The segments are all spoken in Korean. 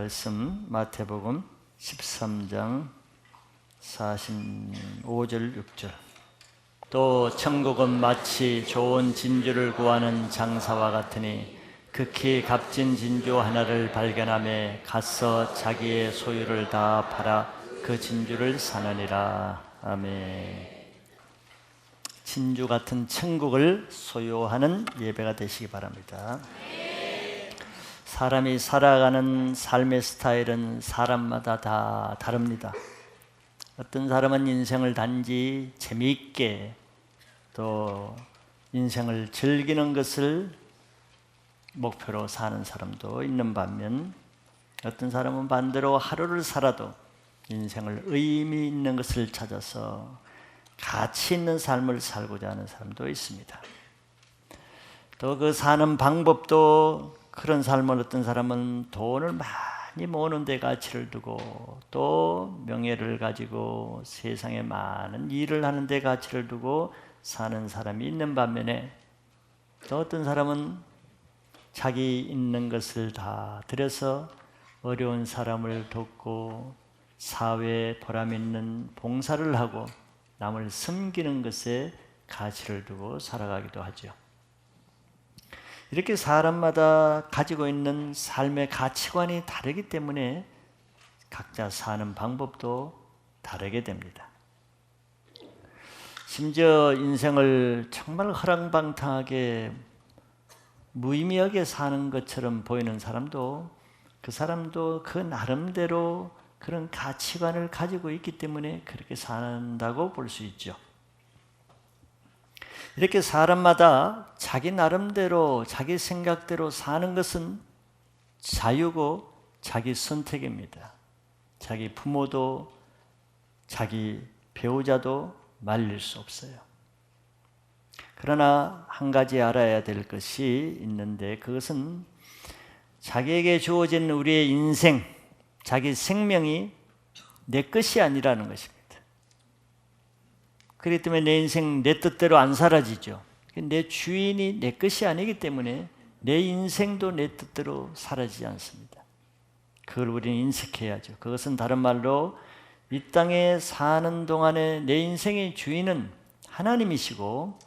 말씀 마태복음 13장 45절 6절. 또 천국은 마치 좋은 진주를 구하는 장사와 같으니 극히 값진 진주 하나를 발견하며 가서 자기의 소유를 다 팔아 그 진주를 사느니라. 아멘. 진주 같은 천국을 소유하는 예배가 되시기 바랍니다. 사람이 살아가는 삶의 스타일은 사람마다 다 다릅니다. 어떤 사람은 인생을 단지 재미있게 또 인생을 즐기는 것을 목표로 사는 사람도 있는 반면 어떤 사람은 반대로 하루를 살아도 인생을 의미 있는 것을 찾아서 가치 있는 삶을 살고자 하는 사람도 있습니다. 또 그 사는 방법도 그런 삶을 어떤 사람은 돈을 많이 모으는 데 가치를 두고 또 명예를 가지고 세상에 많은 일을 하는 데 가치를 두고 사는 사람이 있는 반면에 또 어떤 사람은 자기 있는 것을 다 들여서 어려운 사람을 돕고 사회에 보람 있는 봉사를 하고 남을 섬기는 것에 가치를 두고 살아가기도 하죠. 이렇게 사람마다 가지고 있는 삶의 가치관이 다르기 때문에 각자 사는 방법도 다르게 됩니다. 심지어 인생을 정말 허랑방탕하게 무의미하게 사는 것처럼 보이는 사람도 그 사람도 그 나름대로 그런 가치관을 가지고 있기 때문에 그렇게 산다고 볼 수 있죠. 이렇게 사람마다 자기 나름대로 자기 생각대로 사는 것은 자유고 자기 선택입니다. 자기 부모도 자기 배우자도 말릴 수 없어요. 그러나 한 가지 알아야 될 것이 있는데 그것은 자기에게 주어진 우리의 인생, 자기 생명이 내 것이 아니라는 것입니다. 그렇기 때문에 내 인생 내 뜻대로 안 사라지죠. 내 주인이 내 것이 아니기 때문에 내 인생도 내 뜻대로 사라지지 않습니다. 그걸 우리는 인식해야죠. 그것은 다른 말로 이 땅에 사는 동안에 내 인생의 주인은 하나님이시고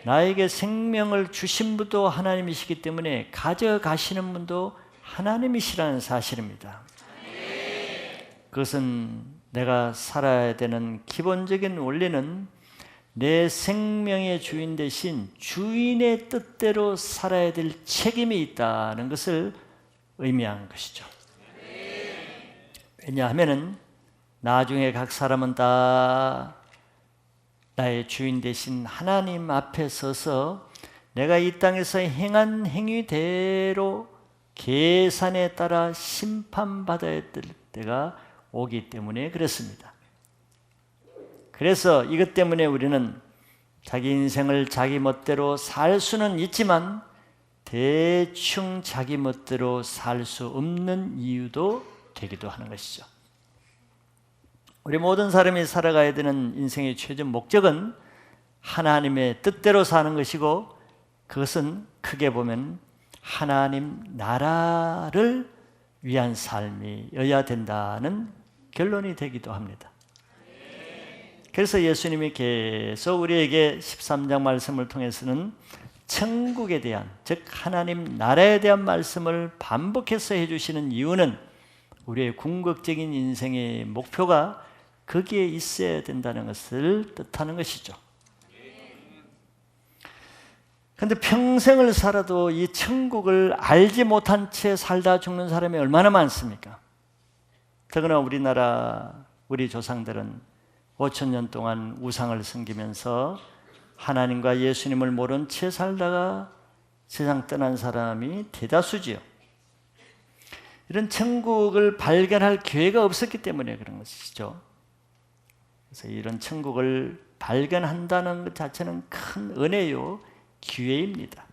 나에게 생명을 주신 분도 하나님이시기 때문에 가져가시는 분도 하나님이시라는 사실입니다. 그것은 내가 살아야 되는 기본적인 원리는 내 생명의 주인 대신 주인의 뜻대로 살아야 될 책임이 있다는 것을 의미하는 것이죠. 왜냐하면 나중에 각 사람은 다 나의 주인 대신 하나님 앞에 서서 내가 이 땅에서 행한 행위대로 계산에 따라 심판받아야 될 때가 오기 때문에 그렇습니다. 그래서 이것 때문에 우리는 자기 인생을 자기 멋대로 살 수는 있지만 대충 자기 멋대로 살 수 없는 이유도 되기도 하는 것이죠. 우리 모든 사람이 살아가야 되는 인생의 최종 목적은 하나님의 뜻대로 사는 것이고 그것은 크게 보면 하나님 나라를 위한 삶이어야 된다는 결론이 되기도 합니다. 그래서 예수님이 계속 우리에게 13장 말씀을 통해서는 천국에 대한, 즉 하나님 나라에 대한 말씀을 반복해서 해주시는 이유는 우리의 궁극적인 인생의 목표가 거기에 있어야 된다는 것을 뜻하는 것이죠. 그런데 평생을 살아도 이 천국을 알지 못한 채 살다 죽는 사람이 얼마나 많습니까? 더구나 우리나라 우리 조상들은 5,000년 동안 우상을 섬기면서 하나님과 예수님을 모른 채 살다가 세상 떠난 사람이 대다수지요. 이런 천국을 발견할 기회가 없었기 때문에 그런 것이죠. 그래서 이런 천국을 발견한다는 것 자체는 큰 은혜요, 기회입니다.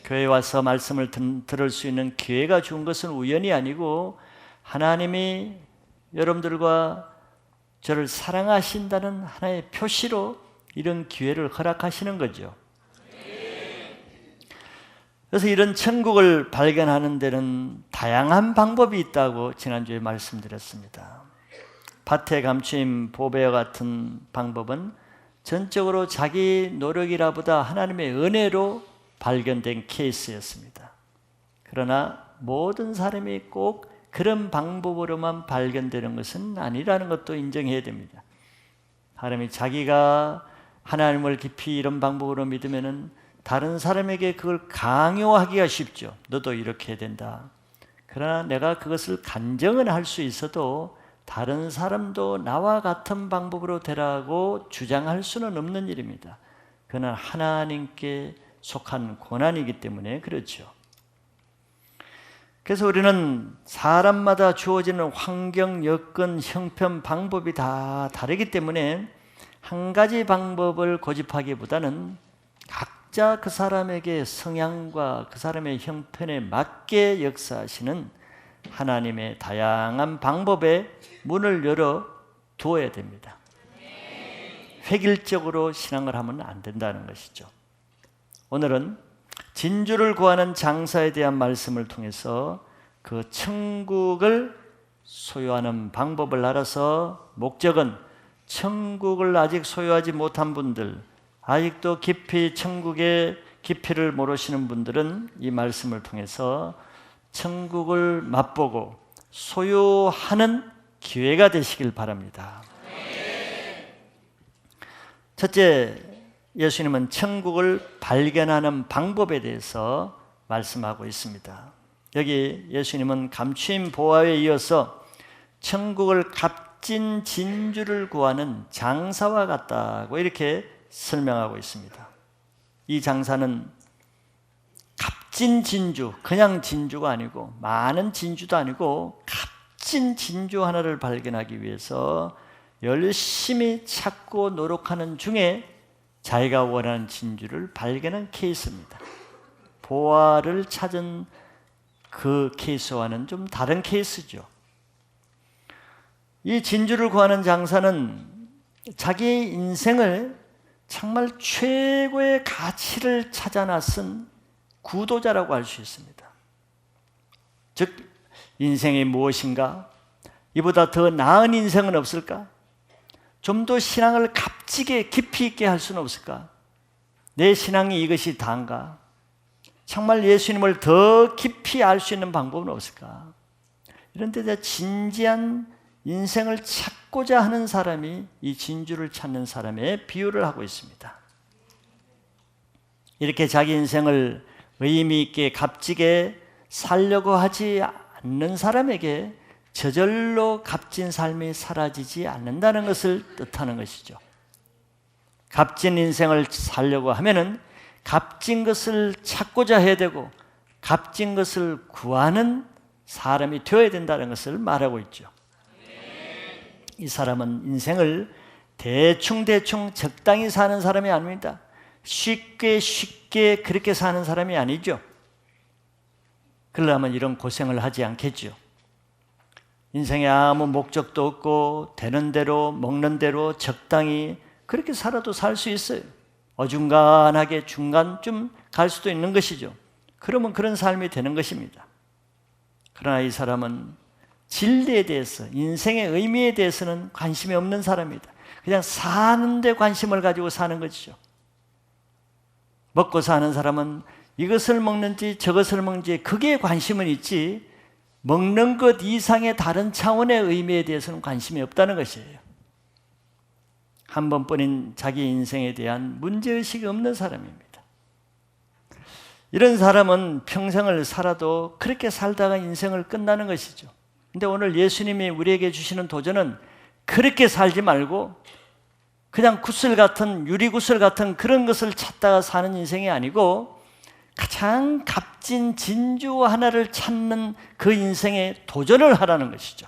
교회에 와서 말씀을 들을 수 있는 기회가 준 것은 우연이 아니고 하나님이 여러분들과 저를 사랑하신다는 하나의 표시로 이런 기회를 허락하시는 거죠. 그래서 이런 천국을 발견하는 데는 다양한 방법이 있다고 지난주에 말씀드렸습니다. 밭에 감추인 보배와 같은 방법은 전적으로 자기 노력이라보다 하나님의 은혜로 발견된 케이스였습니다. 그러나 모든 사람이 꼭 그런 방법으로만 발견되는 것은 아니라는 것도 인정해야 됩니다. 사람이 자기가 하나님을 깊이 이런 방법으로 믿으면은 다른 사람에게 그걸 강요하기가 쉽죠. 너도 이렇게 해야 된다. 그러나 내가 그것을 간증은 할 수 있어도 다른 사람도 나와 같은 방법으로 되라고 주장할 수는 없는 일입니다. 그는 하나님께 속한 고난이기 때문에 그렇죠. 그래서 우리는 사람마다 주어지는 환경, 여건, 형편, 방법이 다 다르기 때문에 한 가지 방법을 고집하기보다는 각자 그 사람에게 성향과 그 사람의 형편에 맞게 역사하시는 하나님의 다양한 방법에 문을 열어 두어야 됩니다. 획일적으로 신앙을 하면 안 된다는 것이죠. 오늘은 진주를 구하는 장사에 대한 말씀을 통해서 그 천국을 소유하는 방법을 알아서 목적은 천국을 아직 소유하지 못한 분들, 아직도 깊이 천국의 깊이를 모르시는 분들은 이 말씀을 통해서 천국을 맛보고 소유하는 기회가 되시길 바랍니다. 첫째, 예수님은 천국을 발견하는 방법에 대해서 말씀하고 있습니다. 여기 예수님은 감추인 보화에 이어서 천국을 값진 진주를 구하는 장사와 같다고 이렇게 설명하고 있습니다. 이 장사는 값진 진주, 그냥 진주가 아니고 많은 진주도 아니고 값진 진주 하나를 발견하기 위해서 열심히 찾고 노력하는 중에 자기가 원하는 진주를 발견한 케이스입니다. 보화를 찾은 그 케이스와는 좀 다른 케이스죠. 이 진주를 구하는 장사는 자기 인생을 정말 최고의 가치를 찾아 나선 구도자라고 할 수 있습니다. 즉, 인생이 무엇인가? 이보다 더 나은 인생은 없을까? 좀 더 신앙을 값지게 깊이 있게 할 수는 없을까? 내 신앙이 이것이 다인가? 정말 예수님을 더 깊이 알 수 있는 방법은 없을까? 이런 데 진지한 인생을 찾고자 하는 사람이 이 진주를 찾는 사람의 비유를 하고 있습니다. 이렇게 자기 인생을 의미 있게 값지게 살려고 하지 않는 사람에게 저절로 값진 삶이 사라지지 않는다는 것을 뜻하는 것이죠. 값진 인생을 살려고 하면은 값진 것을 찾고자 해야 되고 값진 것을 구하는 사람이 되어야 된다는 것을 말하고 있죠. 이 사람은 인생을 대충 적당히 사는 사람이 아닙니다. 쉽게 그렇게 사는 사람이 아니죠. 그러려면 이런 고생을 하지 않겠죠. 인생에 아무 목적도 없고 되는 대로 먹는 대로 적당히 그렇게 살아도 살 수 있어요. 어중간하게 중간쯤 갈 수도 있는 것이죠. 그러면 그런 삶이 되는 것입니다. 그러나 이 사람은 진리에 대해서, 인생의 의미에 대해서는 관심이 없는 사람입니다. 그냥 사는 데 관심을 가지고 사는 것이죠. 먹고 사는 사람은 이것을 먹는지 저것을 먹는지 그게 관심은 있지 먹는 것 이상의 다른 차원의 의미에 대해서는 관심이 없다는 것이에요. 한 번뿐인 자기 인생에 대한 문제의식이 없는 사람입니다. 이런 사람은 평생을 살아도 그렇게 살다가 인생을 끝나는 것이죠. 근데 오늘 예수님이 우리에게 주시는 도전은 그렇게 살지 말고 그냥 구슬 같은, 유리구슬 같은 그런 것을 찾다가 사는 인생이 아니고 가장 값진 진주 하나를 찾는 그 인생에 도전을 하라는 것이죠.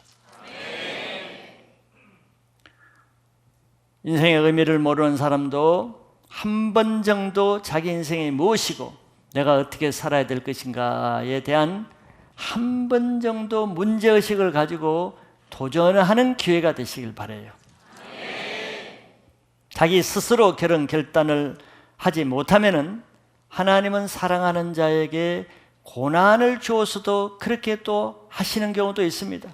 인생의 의미를 모르는 사람도 한 번 정도 자기 인생이 무엇이고 내가 어떻게 살아야 될 것인가에 대한 한 번 정도 문제의식을 가지고 도전하는 기회가 되시길 바라요. 자기 스스로 결단을 하지 못하면은 하나님은 사랑하는 자에게 고난을 주어서도 그렇게 또 하시는 경우도 있습니다.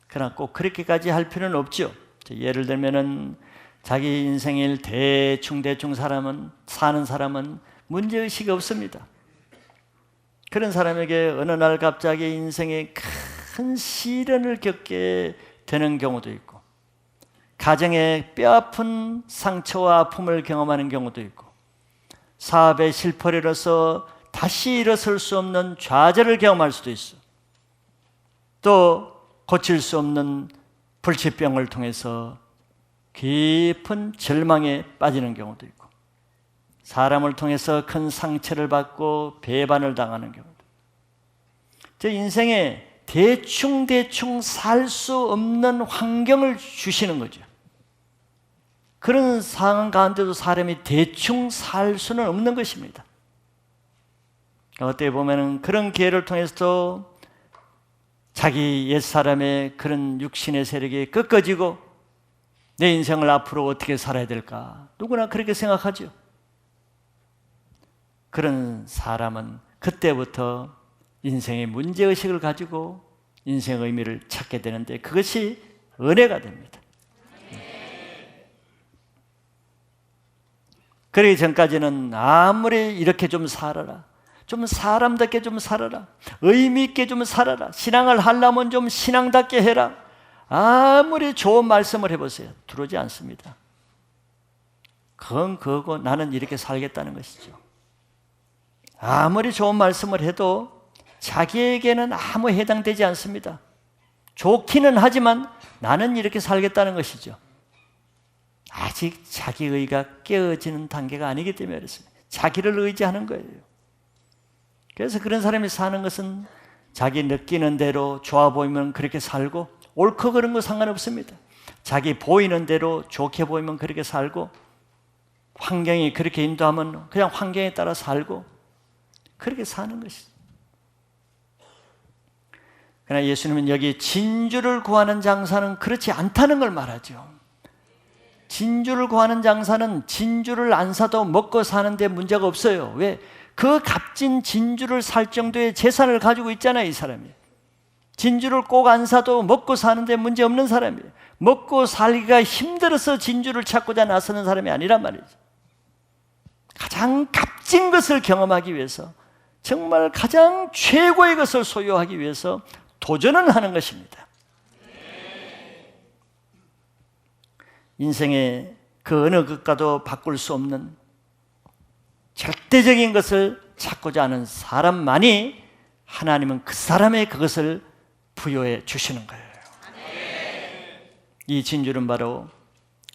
그러나 꼭 그렇게까지 할 필요는 없죠. 예를 들면은 자기 인생을 대충 사는 사람은 문제의식이 없습니다. 그런 사람에게 어느 날 갑자기 인생에 큰 시련을 겪게 되는 경우도 있고, 가정에 뼈아픈 상처와 아픔을 경험하는 경우도 있고, 사업의 실패를 이뤄서 다시 일어설 수 없는 좌절을 경험할 수도 있어. 또 고칠 수 없는 불치병을 통해서 깊은 절망에 빠지는 경우도 있고, 사람을 통해서 큰 상처를 받고 배반을 당하는 경우도 있고, 제 인생에 대충 살 수 없는 환경을 주시는 거죠. 그런 상황 가운데도 사람이 대충 살 수는 없는 것입니다. 어떻게 보면 그런 기회를 통해서도 자기 옛사람의 그런 육신의 세력이 꺾어지고 내 인생을 앞으로 어떻게 살아야 될까? 누구나 그렇게 생각하죠. 그런 사람은 그때부터 인생의 문제의식을 가지고 인생의 의미를 찾게 되는데, 그것이 은혜가 됩니다. 그러기 전까지는 아무리 이렇게 좀 살아라, 좀 사람답게 좀 살아라, 의미 있게 좀 살아라, 신앙을 하려면 좀 신앙답게 해라, 아무리 좋은 말씀을 해보세요. 들어오지 않습니다. 그건 그거고 나는 이렇게 살겠다는 것이죠. 아무리 좋은 말씀을 해도 자기에게는 아무 해당되지 않습니다. 좋기는 하지만 나는 이렇게 살겠다는 것이죠. 아직 자기의가 깨어지는 단계가 아니기 때문에 그렇습니다. 자기를 의지하는 거예요. 그래서 그런 사람이 사는 것은 자기 느끼는 대로 좋아 보이면 그렇게 살고, 옳고 그른 거 상관없습니다. 자기 보이는 대로 좋게 보이면 그렇게 살고, 환경이 그렇게 인도하면 그냥 환경에 따라 살고, 그렇게 사는 것이죠. 그러나 예수님은 여기 진주를 구하는 장사는 그렇지 않다는 걸 말하죠. 진주를 구하는 장사는 진주를 안 사도 먹고 사는데 문제가 없어요. 왜? 그 값진 진주를 살 정도의 재산을 가지고 있잖아요, 이 사람이. 진주를 꼭 안 사도 먹고 사는데 문제 없는 사람이에요. 먹고 살기가 힘들어서 진주를 찾고자 나서는 사람이 아니란 말이죠. 가장 값진 것을 경험하기 위해서, 정말 가장 최고의 것을 소유하기 위해서 도전을 하는 것입니다. 인생의 그 어느 것과도 바꿀 수 없는 절대적인 것을 찾고자 하는 사람만이 하나님은 그 사람의 그것을 부여해 주시는 거예요. 이 진주는 바로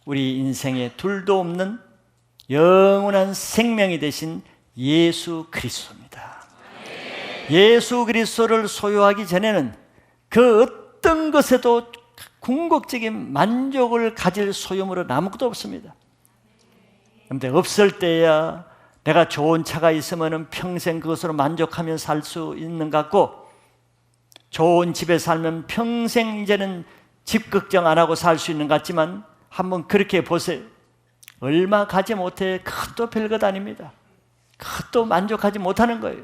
우리 인생에 둘도 없는 영원한 생명이 되신 예수 그리스도입니다. 예수 그리스도를 소유하기 전에는 그 어떤 것에도 궁극적인 만족을 가질 소유물은 아무것도 없습니다. 그런데 없을 때야 내가 좋은 차가 있으면 평생 그것으로 만족하며 살 수 있는 것 같고, 좋은 집에 살면 평생 이제는 집 걱정 안 하고 살 수 있는 것 같지만, 한번 그렇게 보세요. 얼마 가지 못해 그것도 별것 아닙니다. 그것도 만족하지 못하는 거예요.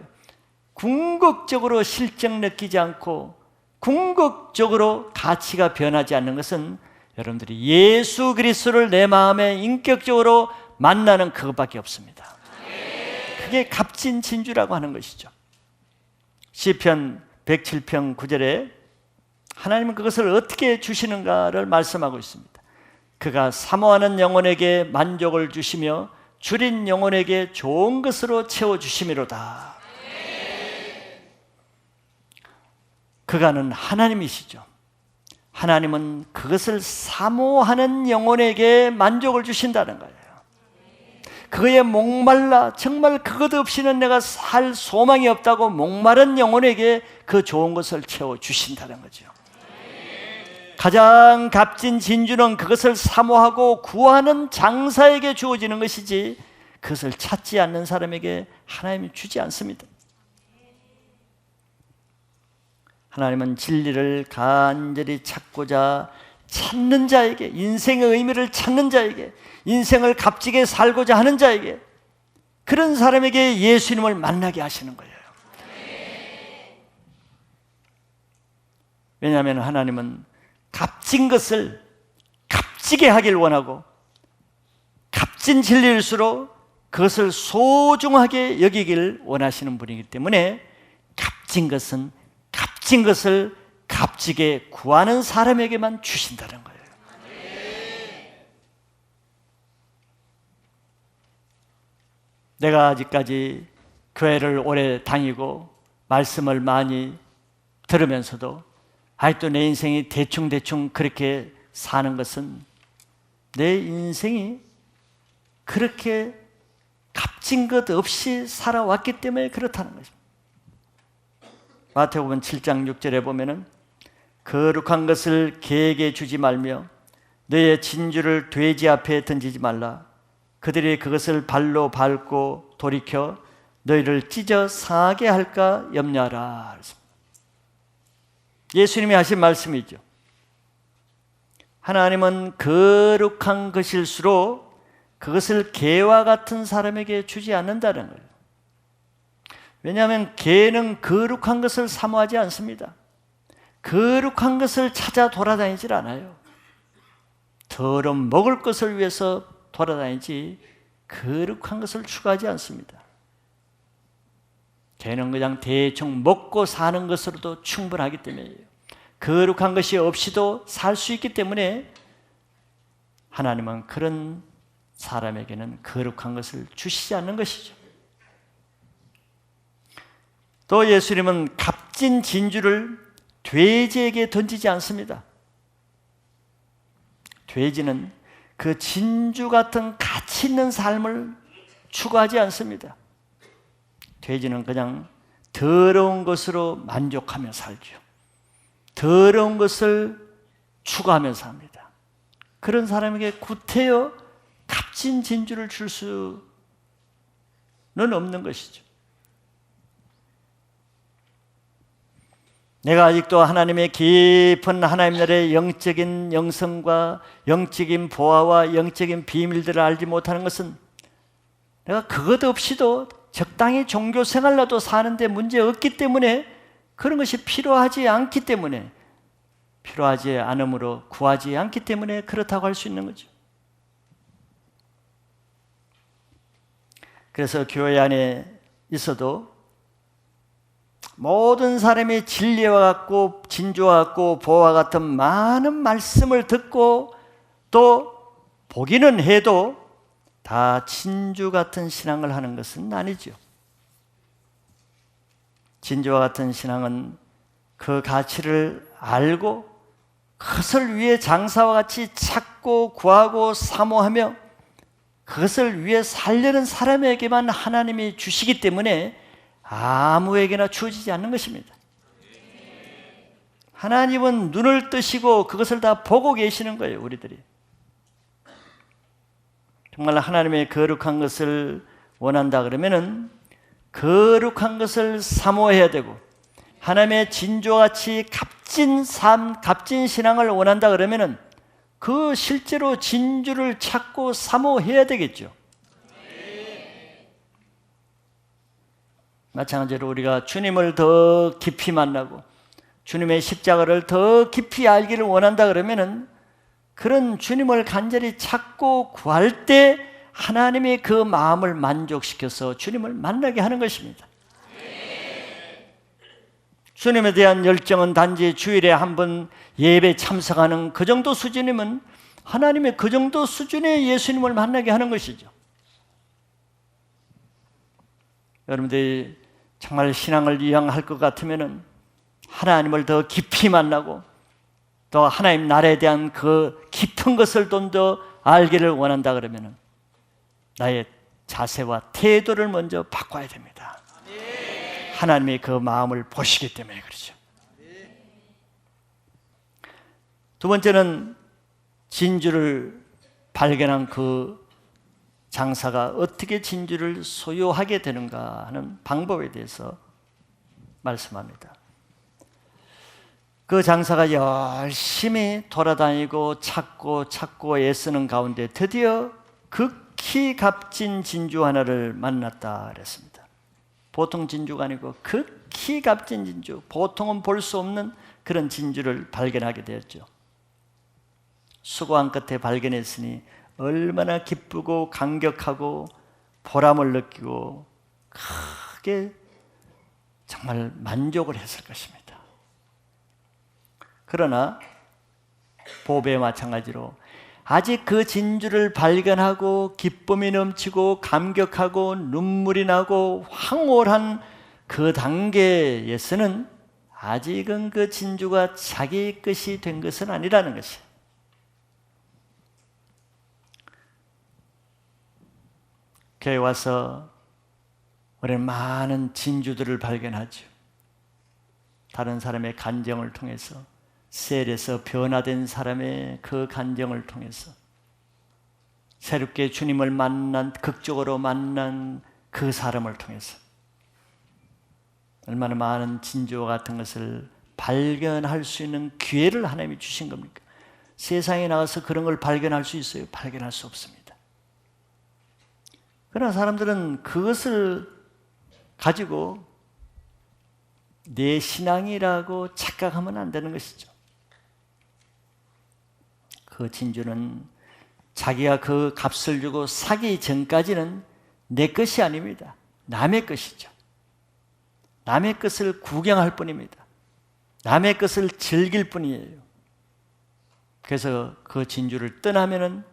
궁극적으로 실적 느끼지 않고 궁극적으로 가치가 변하지 않는 것은 여러분들이 예수 그리스도를 내 마음에 인격적으로 만나는 그것밖에 없습니다. 그게 값진 진주라고 하는 것이죠. 시편 107편 9절에 하나님은 그것을 어떻게 주시는가를 말씀하고 있습니다. 그가 사모하는 영혼에게 만족을 주시며 줄인 영혼에게 좋은 것으로 채워주심이로다. 그가는 하나님이시죠. 하나님은 그것을 사모하는 영혼에게 만족을 주신다는 거예요. 그에 목말라 정말 그것 없이는 내가 살 소망이 없다고 목마른 영혼에게 그 좋은 것을 채워주신다는 거죠. 가장 값진 진주는 그것을 사모하고 구하는 장사에게 주어지는 것이지, 그것을 찾지 않는 사람에게 하나님이 주지 않습니다. 하나님은 진리를 간절히 찾고자 찾는 자에게, 인생의 의미를 찾는 자에게, 인생을 값지게 살고자 하는 자에게 그런 사람에게 예수님을 만나게 하시는 거예요. 왜냐하면 하나님은 값진 것을 값지게 하길 원하고, 값진 진리일수록 그것을 소중하게 여기길 원하시는 분이기 때문에 값진 것은 값진 것을 값지게 구하는 사람에게만 주신다는 거예요. 내가 아직까지 교회를 오래 다니고 말씀을 많이 들으면서도 아직도 내 인생이 대충대충 그렇게 사는 것은 내 인생이 그렇게 값진 것 없이 살아왔기 때문에 그렇다는 것입니다. 마태복음 7장 6절에 보면은 거룩한 것을 개에게 주지 말며 너의 진주를 돼지 앞에 던지지 말라. 그들이 그것을 발로 밟고 돌이켜 너희를 찢어 상하게 할까 염려하라. 예수님이 하신 말씀이죠. 하나님은 거룩한 것일수록 그것을 개와 같은 사람에게 주지 않는다는 거예요. 왜냐하면 개는 거룩한 것을 사모하지 않습니다. 거룩한 것을 찾아 돌아다니질 않아요. 더러운 먹을 것을 위해서 돌아다니지 거룩한 것을 추구하지 않습니다. 개는 그냥 대충 먹고 사는 것으로도 충분하기 때문이에요. 거룩한 것이 없이도 살 수 있기 때문에 하나님은 그런 사람에게는 거룩한 것을 주시지 않는 것이죠. 또 예수님은 값진 진주를 돼지에게 던지지 않습니다. 돼지는 그 진주 같은 가치 있는 삶을 추구하지 않습니다. 돼지는 그냥 더러운 것으로 만족하며 살죠. 더러운 것을 추구하며 삽니다. 그런 사람에게 구태여 값진 진주를 줄 수는 없는 것이죠. 내가 아직도 하나님의 깊은 하나님 나라의 영적인 영성과 영적인 보화와 영적인 비밀들을 알지 못하는 것은 내가 그것 없이도 적당히 종교 생활로도 사는데 문제 없기 때문에, 그런 것이 필요하지 않기 때문에, 필요하지 않으므로 구하지 않기 때문에 그렇다고 할 수 있는 거죠. 그래서 교회 안에 있어도 모든 사람이 진리와 같고 진주와 같고 보화와 같은 많은 말씀을 듣고 또 보기는 해도 다 진주 같은 신앙을 하는 것은 아니죠. 진주와 같은 신앙은 그 가치를 알고 그것을 위해 장사와 같이 찾고 구하고 사모하며 그것을 위해 살려는 사람에게만 하나님이 주시기 때문에 아무에게나 주어지지 않는 것입니다. 하나님은 눈을 뜨시고 그것을 다 보고 계시는 거예요, 우리들이. 정말 하나님의 거룩한 것을 원한다 그러면은 거룩한 것을 사모해야 되고, 하나님의 진주와 같이 값진 삶, 값진 신앙을 원한다 그러면은 그 실제로 진주를 찾고 사모해야 되겠죠. 마찬가지로 우리가 주님을 더 깊이 만나고 주님의 십자가를 더 깊이 알기를 원한다 그러면은 그런 주님을 간절히 찾고 구할 때 하나님이 그 마음을 만족시켜서 주님을 만나게 하는 것입니다. 주님에 대한 열정은 단지 주일에 한 번 예배 참석하는 그 정도 수준이면 하나님의 그 정도 수준의 예수님을 만나게 하는 것이죠. 여러분들이 정말 신앙을 이양할 것 같으면 하나님을 더 깊이 만나고 또 하나님 나라에 대한 그 깊은 것을 좀 더 알기를 원한다 그러면 나의 자세와 태도를 먼저 바꿔야 됩니다. 하나님이 그 마음을 보시기 때문에 그렇죠. 두 번째는 진주를 발견한 그 장사가 어떻게 진주를 소유하게 되는가 하는 방법에 대해서 말씀합니다. 그 장사가 열심히 돌아다니고 찾고 애쓰는 가운데 드디어 그 극히 값진 진주 하나를 만났다 그랬습니다. 보통 진주가 아니고 극히 값진 진주, 보통은 볼 수 없는 그런 진주를 발견하게 되었죠. 수고한 끝에 발견했으니 얼마나 기쁘고 감격하고 보람을 느끼고 크게 정말 만족을 했을 것입니다. 그러나 보배와 마찬가지로 아직 그 진주를 발견하고 기쁨이 넘치고 감격하고 눈물이 나고 황홀한 그 단계에서는 아직은 그 진주가 자기 것이 된 것은 아니라는 것이에요. 교회 와서 우리는 많은 진주들을 발견하죠. 다른 사람의 간정을 통해서, 셀에서 변화된 사람의 그 간정을 통해서, 새롭게 주님을 만난, 극적으로 만난 그 사람을 통해서 얼마나 많은 진주와 같은 것을 발견할 수 있는 기회를 하나님이 주신 겁니까? 세상에 나가서 그런 걸 발견할 수 있어요? 발견할 수 없습니다. 그러나 사람들은 그것을 가지고 내 신앙이라고 착각하면 안 되는 것이죠. 그 진주는 자기가 그 값을 주고 사기 전까지는 내 것이 아닙니다. 남의 것이죠. 남의 것을 구경할 뿐입니다. 남의 것을 즐길 뿐이에요. 그래서 그 진주를 떠나면은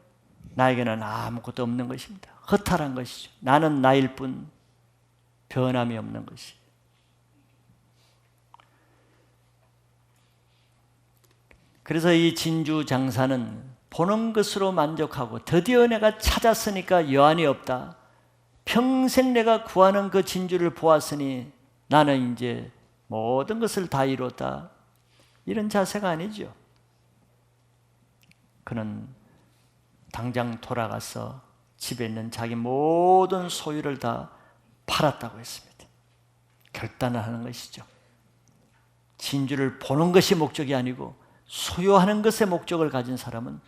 나에게는 아무것도 없는 것입니다. 허탈한 것이죠. 나는 나일 뿐 변함이 없는 것이. 그래서 이 진주 장사는 보는 것으로 만족하고 드디어 내가 찾았으니까 여한이 없다. 평생 내가 구하는 그 진주를 보았으니 나는 이제 모든 것을 다 이뤘다. 이런 자세가 아니죠. 그는 당장 돌아가서 집에 있는 자기 모든 소유를 다 팔았다고 했습니다. 결단을 하는 것이죠. 진주를 보는 것이 목적이 아니고 소유하는 것에 목적을 가진 사람은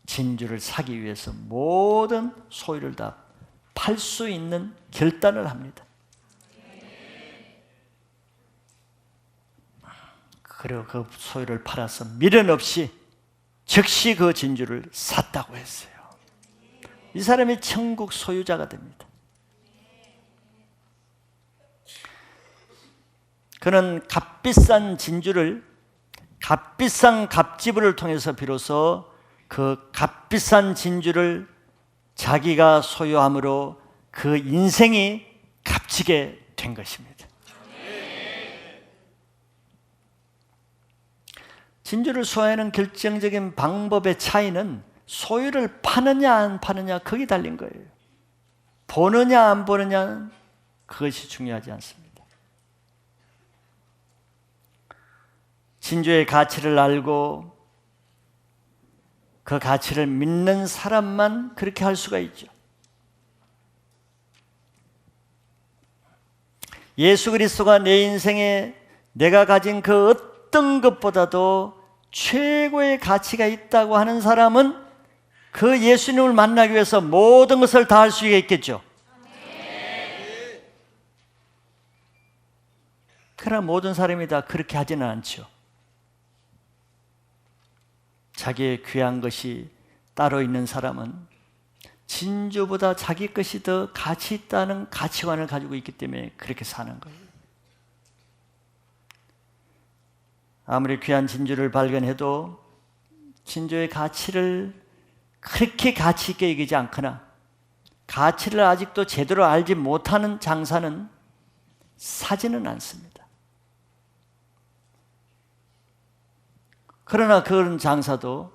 진주를 사기 위해서 모든 소유를 다 팔 수 있는 결단을 합니다. 그리고 그 소유를 팔아서 미련 없이 즉시 그 진주를 샀다고 했어요. 이 사람이 천국 소유자가 됩니다. 그는 값비싼 진주를 값비싼 값지불을 통해서 비로소 그 값비싼 진주를 자기가 소유함으로 그 인생이 값지게 된 것입니다. 진주를 소유하는 결정적인 방법의 차이는 소유를 파느냐 안 파느냐 거기 달린 거예요. 보느냐 안 보느냐는 그것이 중요하지 않습니다. 진주의 가치를 알고 그 가치를 믿는 사람만 그렇게 할 수가 있죠. 예수 그리스도가 내 인생에 내가 가진 그 어떤 것보다도 최고의 가치가 있다고 하는 사람은 그 예수님을 만나기 위해서 모든 것을 다 할 수 있겠죠. 그러나 모든 사람이 다 그렇게 하지는 않죠. 자기의 귀한 것이 따로 있는 사람은 진주보다 자기 것이 더 가치 있다는 가치관을 가지고 있기 때문에 그렇게 사는 거예요. 아무리 귀한 진주를 발견해도 진주의 가치를 그렇게 가치 있게 여기지 않거나 가치를 아직도 제대로 알지 못하는 장사는 사지는 않습니다. 그러나 그런 장사도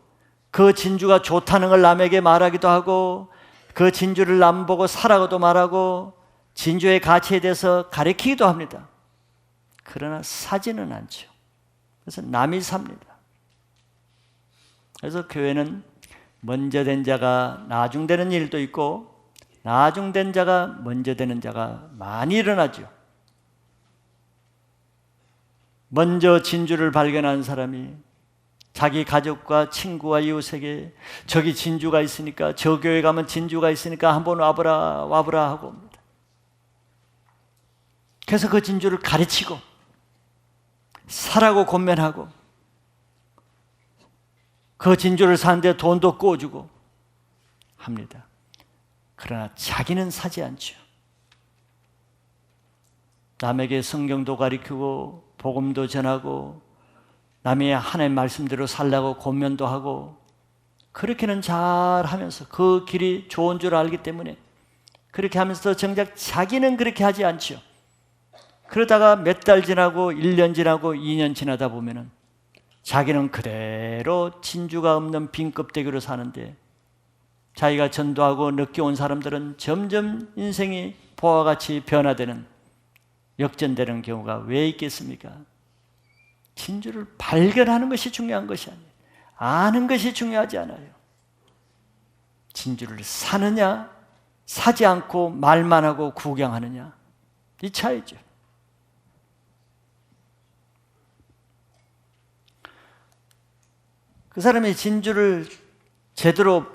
그 진주가 좋다는 걸 남에게 말하기도 하고 그 진주를 남 보고 사라고도 말하고 진주의 가치에 대해서 가르치기도 합니다. 그러나 사지는 않죠. 그래서 남이 삽니다. 그래서 교회는 먼저 된 자가 나중되는 일도 있고 나중된 자가 먼저 되는 자가 많이 일어나죠. 먼저 진주를 발견한 사람이 자기 가족과 친구와 이웃에게 저기 진주가 있으니까, 저 교회 가면 진주가 있으니까 한번 와보라 하고 옵니다. 그래서 그 진주를 가르치고 사라고 권면하고 그 진주를 사는데 돈도 꿔주고 합니다. 그러나 자기는 사지 않죠. 남에게 성경도 가르치고 복음도 전하고 남의 하나님 말씀대로 살라고 권면도 하고 그렇게는 잘하면서 그 길이 좋은 줄 알기 때문에 그렇게 하면서 정작 자기는 그렇게 하지 않죠. 그러다가 몇 달 지나고 1년 지나고 2년 지나다 보면은 자기는 그대로 진주가 없는 빈 껍데기로 사는데 자기가 전도하고 늦게 온 사람들은 점점 인생이 보와 같이 변화되는, 역전되는 경우가 왜 있겠습니까? 진주를 발견하는 것이 중요한 것이 아니에요. 아는 것이 중요하지 않아요. 진주를 사느냐, 사지 않고 말만 하고 구경하느냐, 이 차이죠. 그 사람이 진주를 제대로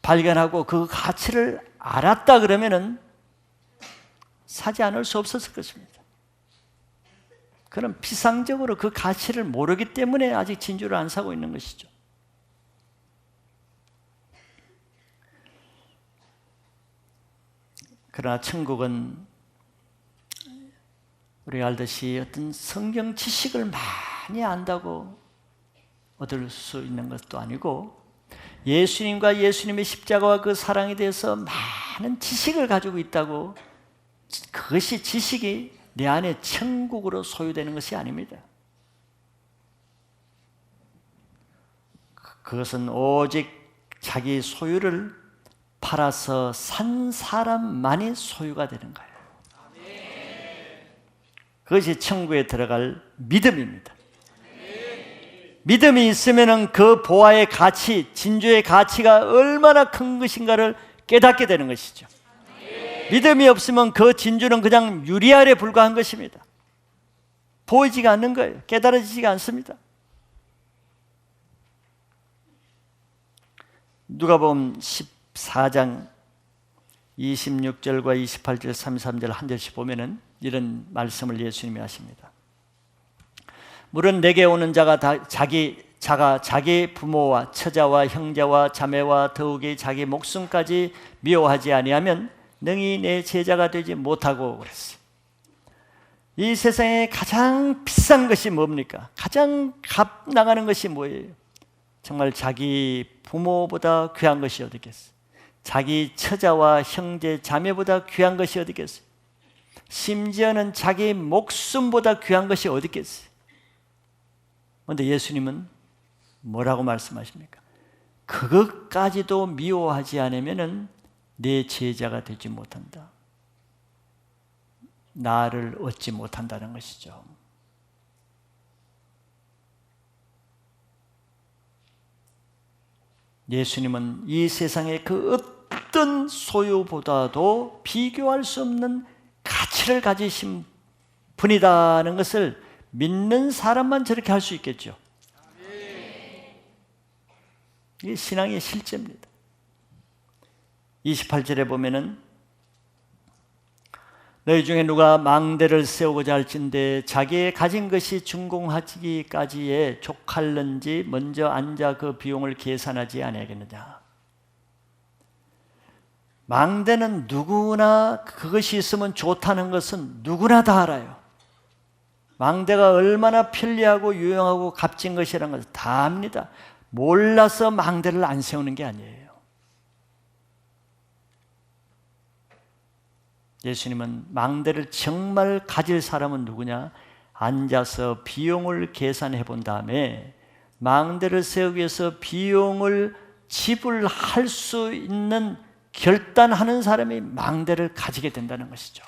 발견하고 그 가치를 알았다 그러면은 사지 않을 수 없었을 것입니다. 그럼 피상적으로 그 가치를 모르기 때문에 아직 진주를 안 사고 있는 것이죠. 그러나 천국은 우리가 알듯이 어떤 성경 지식을 많이 안다고 얻을 수 있는 것도 아니고 예수님과 예수님의 십자가와 그 사랑에 대해서 많은 지식을 가지고 있다고 그것이 지식이 내 안에 천국으로 소유되는 것이 아닙니다. 그것은 오직 자기 소유를 팔아서 산 사람만이 소유가 되는 거예요. 그것이 천국에 들어갈 믿음입니다. 믿음이 있으면 그 보화의 가치, 진주의 가치가 얼마나 큰 것인가를 깨닫게 되는 것이죠. 믿음이 없으면 그 진주는 그냥 유리알에 불과한 것입니다. 보이지가 않는 거예요. 깨달아지지가 않습니다. 누가복음 14장 26절과 28절, 33절 한 절씩 보면은 이런 말씀을 예수님이 하십니다. 물은 내게 오는 자가 자기 부모와 처자와 형제와 자매와 더욱이 자기 목숨까지 미워하지 아니하면 능히 내 제자가 되지 못하고 그랬어요. 이 세상에 가장 비싼 것이 뭡니까? 가장 값 나가는 것이 뭐예요? 정말 자기 부모보다 귀한 것이 어디 있겠어요? 자기 처자와 형제 자매보다 귀한 것이 어디 있겠어요? 심지어는 자기 목숨보다 귀한 것이 어디 있겠어요? 그런데 예수님은 뭐라고 말씀하십니까? 그것까지도 미워하지 않으면 내 제자가 되지 못한다. 나를 얻지 못한다는 것이죠. 예수님은 이 세상의 그 어떤 소유보다도 비교할 수 없는 가치를 가지신 분이다는 것을 믿는 사람만 저렇게 할 수 있겠죠. 이게 신앙의 실제입니다. 28절에 보면은 너희 중에 누가 망대를 세우고자 할진대 자기의 가진 것이 준공하기까지에 족할는지 먼저 앉아 그 비용을 계산하지 아니하겠느냐. 망대는 누구나 그것이 있으면 좋다는 것은 누구나 다 알아요. 망대가 얼마나 편리하고 유용하고 값진 것이라는 것을 다 압니다. 몰라서 망대를 안 세우는 게 아니에요. 예수님은 망대를 정말 가질 사람은 누구냐? 앉아서 비용을 계산해 본 다음에 망대를 세우기 위해서 비용을 지불할 수 있는 결단하는 사람이 망대를 가지게 된다는 것이죠.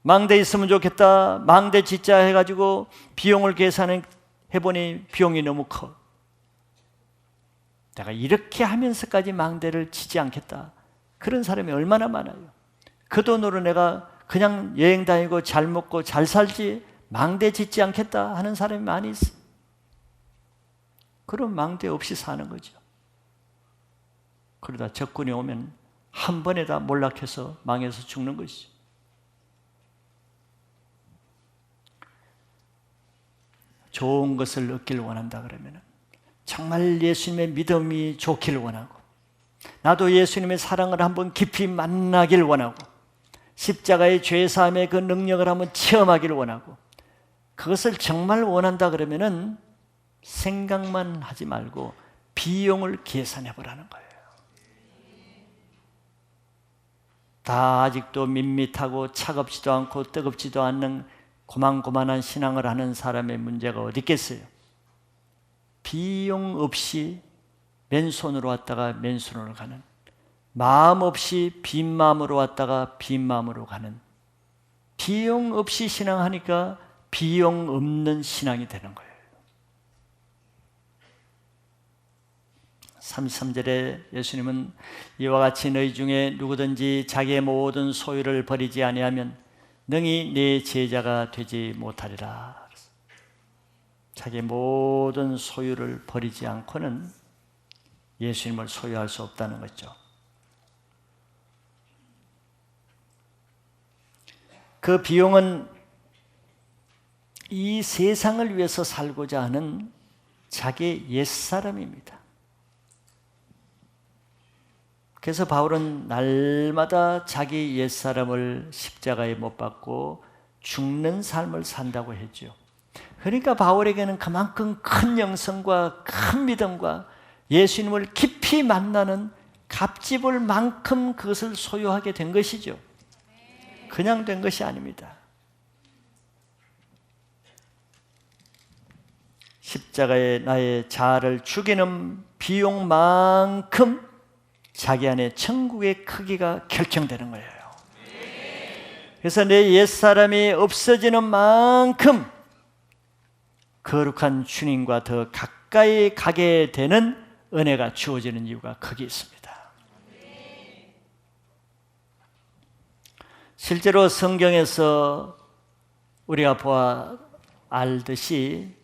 망대 있으면 좋겠다. 망대 짓자 해가지고 비용을 계산해 보니 비용이 너무 커. 내가 이렇게 하면서까지 망대를 치지 않겠다. 그런 사람이 얼마나 많아요. 그 돈으로 내가 그냥 여행 다니고 잘 먹고 잘 살지 망대 짓지 않겠다 하는 사람이 많이 있어요. 그럼 망대 없이 사는 거죠. 그러다 적군이 오면 한 번에 다 몰락해서 망해서 죽는 것이죠. 좋은 것을 얻기를 원한다 그러면 정말 예수님의 믿음이 좋기를 원하고, 나도 예수님의 사랑을 한번 깊이 만나길 원하고, 십자가의 죄사함의 그 능력을 한번 체험하기를 원하고, 그것을 정말 원한다 그러면 생각만 하지 말고 비용을 계산해 보라는 거예요. 다 아직도 밋밋하고 차갑지도 않고 뜨겁지도 않는 고만고만한 신앙을 하는 사람의 문제가 어디 있겠어요? 비용 없이 맨손으로 왔다가 맨손으로 가는, 마음 없이 빈 마음으로 왔다가 빈 마음으로 가는, 비용 없이 신앙하니까 비용 없는 신앙이 되는 거예요. 33절에 예수님은 이와 같이 너희 중에 누구든지 자기의 모든 소유를 버리지 아니하면 능히 내 제자가 되지 못하리라. 자기의 모든 소유를 버리지 않고는 예수님을 소유할 수 없다는 거죠. 그 비용은 이 세상을 위해서 살고자 하는 자기의 옛사람입니다. 그래서 바울은 날마다 자기 옛사람을 십자가에 못 박고 죽는 삶을 산다고 했죠. 그러니까 바울에게는 그만큼 큰 영성과 큰 믿음과 예수님을 깊이 만나는 값집을 만큼 그것을 소유하게 된 것이죠. 그냥 된 것이 아닙니다. 십자가에 나의 자아를 죽이는 비용만큼 자기 안에 천국의 크기가 결정되는 거예요. 그래서 내 옛사람이 없어지는 만큼 거룩한 주님과 더 가까이 가게 되는 은혜가 주어지는 이유가 거기 있습니다. 실제로 성경에서 우리가 보아 알듯이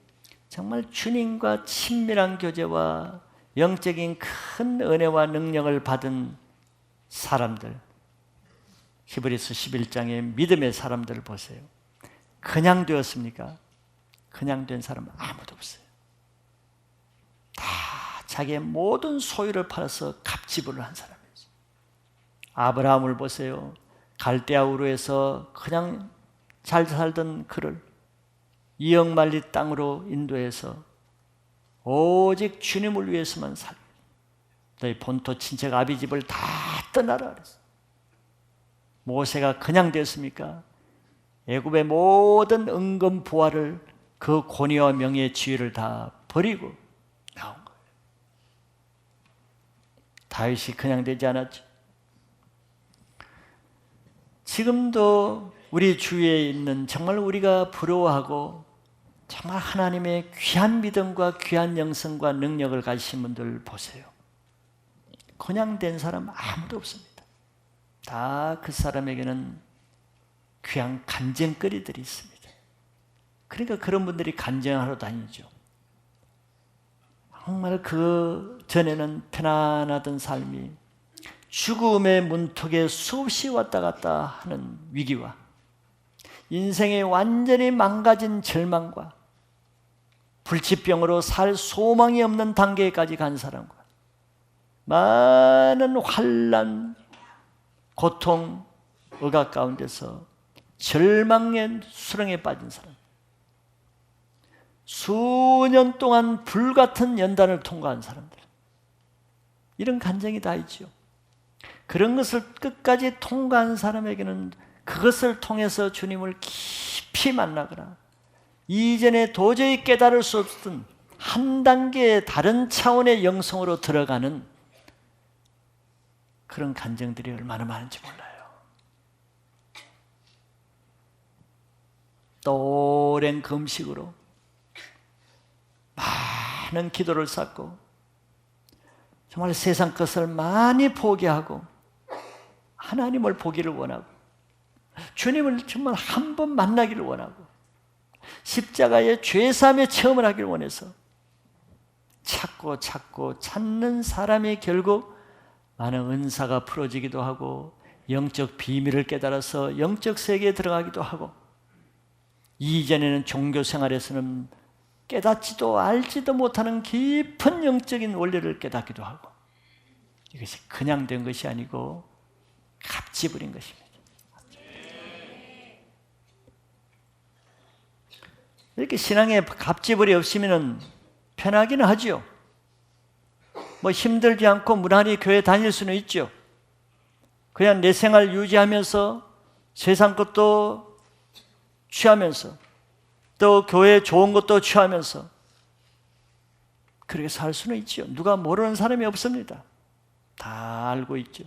정말 주님과 친밀한 교제와 영적인 큰 은혜와 능력을 받은 사람들, 히브리서 11장의 믿음의 사람들을 보세요. 그냥 되었습니까? 그냥 된 사람은 아무도 없어요. 다 자기의 모든 소유를 팔아서 갑지불을 한 사람이죠. 아브라함을 보세요. 갈대아 우르에서 그냥 잘 살던 그를 2억 말리 땅으로 인도해서 오직 주님을 위해서만 살고, 너희 본토 친척 아비집을 다 떠나라 그랬어요. 모세가 그냥 됐습니까? 애굽의 모든 은금 부하를, 그 권위와 명예의 지위를 다 버리고 나온 거예요. 다윗이 그냥 되지 않았죠. 지금도 우리 주위에 있는 정말 우리가 부러워하고 정말 하나님의 귀한 믿음과 귀한 영성과 능력을 가지신 분들 보세요. 그냥 된 사람 아무도 없습니다. 다 그 사람에게는 귀한 간증거리들이 있습니다. 그러니까 그런 분들이 간증하러 다니죠. 정말 그 전에는 편안하던 삶이 죽음의 문턱에 수없이 왔다 갔다 하는 위기와 인생이 완전히 망가진 절망과 불치병으로 살 소망이 없는 단계까지 간 사람과 많은 환난, 고통, 억압 가운데서 절망의 수렁에 빠진 사람, 수년 동안 불같은 연단을 통과한 사람들, 이런 간증이 다 있죠. 그런 것을 끝까지 통과한 사람에게는 그것을 통해서 주님을 깊이 만나거나 이전에 도저히 깨달을 수 없던 한 단계 다른 차원의 영성으로 들어가는 그런 간증들이 얼마나 많은지 몰라요. 또 오랜 금식으로 많은 기도를 쌓고 정말 세상 것을 많이 포기하고 하나님을 보기를 원하고 주님을 정말 한 번 만나기를 원하고 십자가의 죄사함의 체험을 하길 원해서 찾고 찾는 사람이 결국 많은 은사가 풀어지기도 하고 영적 비밀을 깨달아서 영적 세계에 들어가기도 하고, 이전에는 종교 생활에서는 깨닫지도 알지도 못하는 깊은 영적인 원리를 깨닫기도 하고, 이것이 그냥 된 것이 아니고 갑질부린 것입니다. 이렇게 신앙에 갑질이 없으면 편하기는 하죠. 뭐 힘들지 않고 무난히 교회 다닐 수는 있죠. 그냥 내 생활 유지하면서 세상 것도 취하면서 또 교회 좋은 것도 취하면서 그렇게 살 수는 있죠. 누가 모르는 사람이 없습니다. 다 알고 있죠.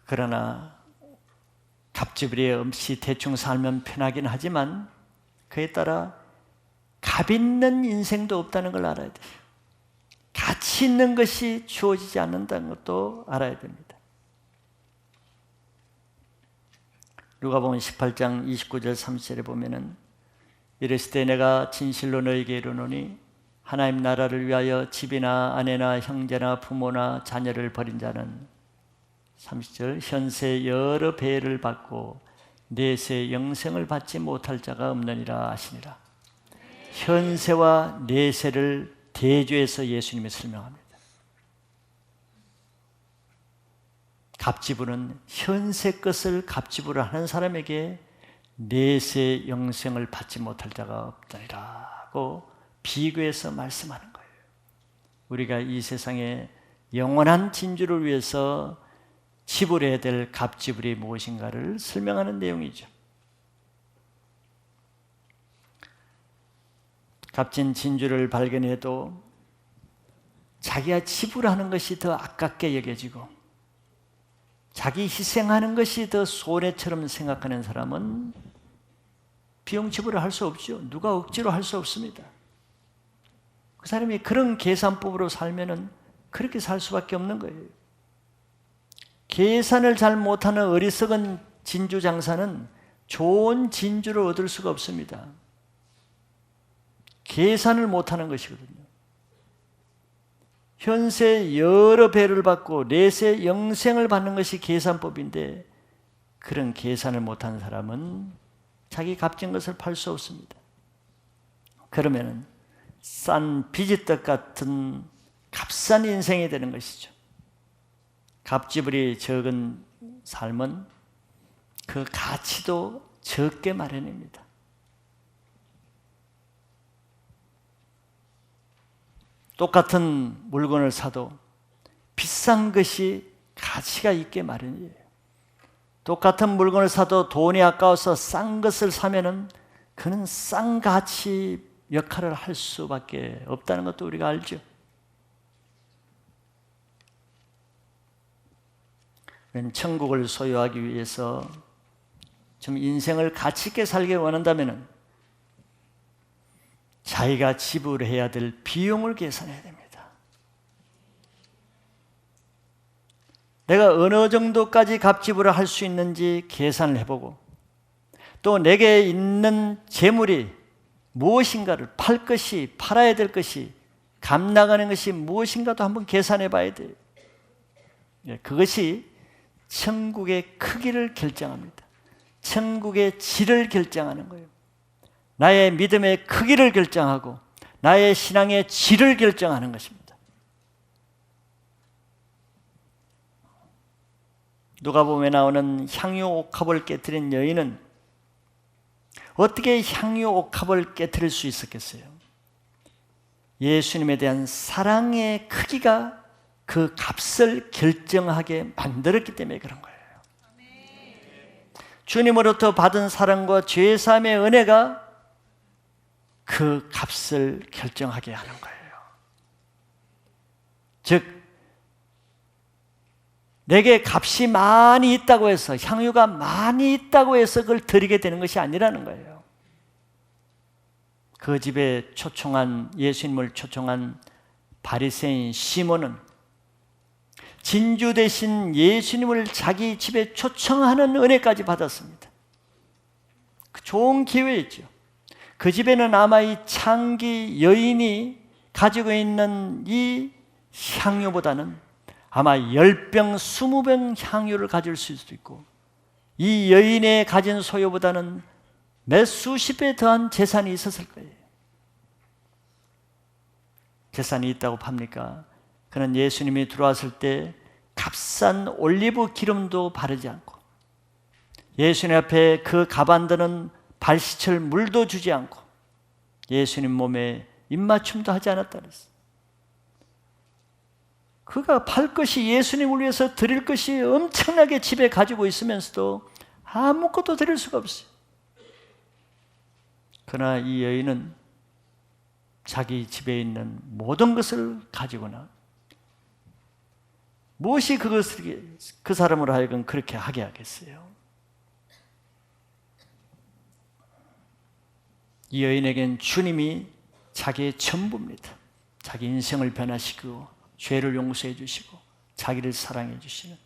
그러나 갑질이 없이 대충 살면 편하긴 하지만 그에 따라 값 있는 인생도 없다는 걸 알아야 돼요. 가치 있는 것이 주어지지 않는다는 것도 알아야 됩니다. 누가복음 18장 29절 30절에 보면은 이랬을 때 내가 진실로 너에게 이르노니 하나님 나라를 위하여 집이나 아내나 형제나 부모나 자녀를 버린 자는 30절 현세 여러 배를 받고 내세 영생을 받지 못할 자가 없느니라 하시니라. 현세와 내세를 대조해서 예수님이 설명합니다. 갑질은 현세 것을 갑질을 하는 사람에게 내세 영생을 받지 못할 자가 없다라고 비교해서 말씀하는 거예요. 우리가 이 세상에 영원한 진주를 위해서 지불해야 될 갑지불이 무엇인가를 설명하는 내용이죠. 값진 진주를 발견해도 자기가 지불하는 것이 더 아깝게 여겨지고 자기 희생하는 것이 더 손해처럼 생각하는 사람은 비용 지불을 할 수 없죠. 누가 억지로 할 수 없습니다. 그 사람이 그런 계산법으로 살면은 그렇게 살 수밖에 없는 거예요. 계산을 잘 못하는 어리석은 진주 장사는 좋은 진주를 얻을 수가 없습니다. 계산을 못하는 것이거든요. 현세 여러 배를 받고 내세 영생을 받는 것이 계산법인데 그런 계산을 못하는 사람은 자기 값진 것을 팔 수 없습니다. 그러면은 싼 비지떡 같은 값싼 인생이 되는 것이죠. 갑지불이 적은 삶은 그 가치도 적게 마련입니다. 똑같은 물건을 사도 비싼 것이 가치가 있게 마련이에요. 똑같은 물건을 사도 돈이 아까워서 싼 것을 사면은 그는 싼 가치 역할을 할 수밖에 없다는 것도 우리가 알죠. 천국을 소유하기 위해서 좀 인생을 가치 있게 살기 원한다면은 자기가 지불해야 될 비용을 계산해야 됩니다. 내가 어느 정도까지 갑지불을 할 수 있는지 계산을 해보고 또 내게 있는 재물이 무엇인가를 팔 것이, 팔아야 될 것이, 값 나가는 것이 무엇인가도 한번 계산해 봐야 돼요. 그것이 천국의 크기를 결정합니다. 천국의 질을 결정하는 거예요. 나의 믿음의 크기를 결정하고 나의 신앙의 질을 결정하는 것입니다. 누가복음에 나오는 향유 옥합을 깨뜨린 여인은 어떻게 향유 옥합을 깨뜨릴 수 있었겠어요? 예수님에 대한 사랑의 크기가 그 값을 결정하게 만들었기 때문에 그런 거예요. 주님으로부터 받은 사랑과 죄사함의 은혜가 그 값을 결정하게 하는 거예요. 즉 내게 값이 많이 있다고 해서, 향유가 많이 있다고 해서 그걸 드리게 되는 것이 아니라는 거예요. 그 집에 초청한, 예수님을 초청한 바리새인 시몬은 진주 대신 예수님을 자기 집에 초청하는 은혜까지 받았습니다. 좋은 기회였죠. 그 집에는 아마 이 창기 여인이 가지고 있는 이 향유보다는 아마 10병, 20병 향유를 가질 수도 있고, 이 여인의 가진 소유보다는 몇 수십 배 더한 재산이 있었을 거예요. 재산이 있다고 팝니까? 그는 예수님이 들어왔을 때 값싼 올리브 기름도 바르지 않고, 예수님 앞에 그 가반드는 발 씻을 물도 주지 않고, 예수님 몸에 입맞춤도 하지 않았다 그랬어요. 그가 팔 것이, 예수님을 위해서 드릴 것이 엄청나게 집에 가지고 있으면서도 아무것도 드릴 수가 없어요. 그러나 이 여인은 자기 집에 있는 모든 것을 가지고나, 무엇이 그것을 그 사람으로 하여금 그렇게 하게 하겠어요? 이 여인에겐 주님이 자기의 전부입니다. 자기 인생을 변화시키고 죄를 용서해 주시고 자기를 사랑해 주시는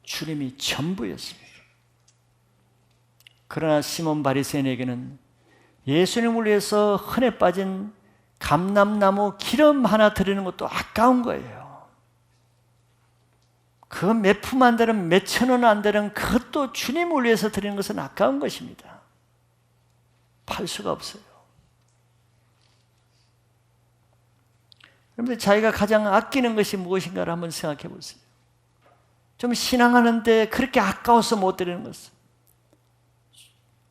주님이 전부였습니다. 그러나 시몬 바리새인에게는 예수님을 위해서 흔해 빠진 감람나무 기름 하나 드리는 것도 아까운 거예요. 그 몇 푼 안 되는, 몇 천 원 안 되는 그것도 주님을 위해서 드리는 것은 아까운 것입니다. 팔 수가 없어요. 그런데 자기가 가장 아끼는 것이 무엇인가를 한번 생각해 보세요. 좀 신앙하는데 그렇게 아까워서 못 드리는 것은,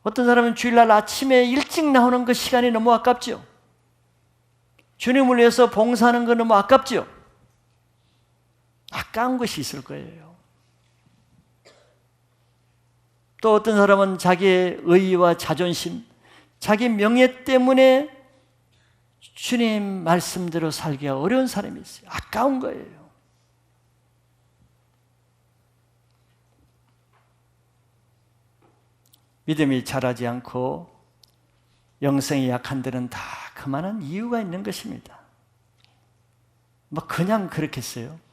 어떤 사람은 주일날 아침에 일찍 나오는 그 시간이 너무 아깝죠. 주님을 위해서 봉사하는 거 너무 아깝죠. 아까운 것이 있을 거예요. 또 어떤 사람은 자기의 의의와 자존심, 자기 명예 때문에 주님 말씀대로 살기가 어려운 사람이 있어요. 아까운 거예요. 믿음이 자라지 않고 영성이 약한 데는 다 그만한 이유가 있는 것입니다. 뭐 그냥 그렇겠어요.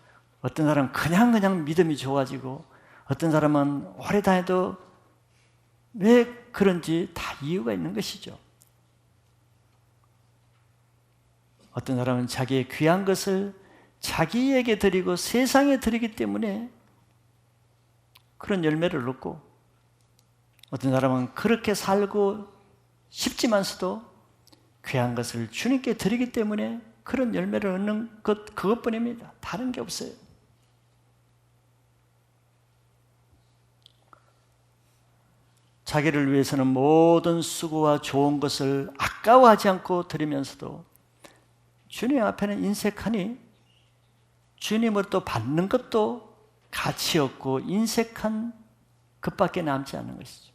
어떤 사람은 그냥 믿음이 좋아지고, 어떤 사람은 오래 다녀도 왜 그런지 다 이유가 있는 것이죠. 어떤 사람은 자기의 귀한 것을 자기에게 드리고 세상에 드리기 때문에 그런 열매를 얻고, 어떤 사람은 그렇게 살고 싶지만서도 귀한 것을 주님께 드리기 때문에 그런 열매를 얻는 것, 그것뿐입니다. 다른 게 없어요. 자기를 위해서는 모든 수고와 좋은 것을 아까워하지 않고 드리면서도 주님 앞에는 인색하니 주님을 또 받는 것도 가치 없고 인색한 것밖에 남지 않는 것이죠.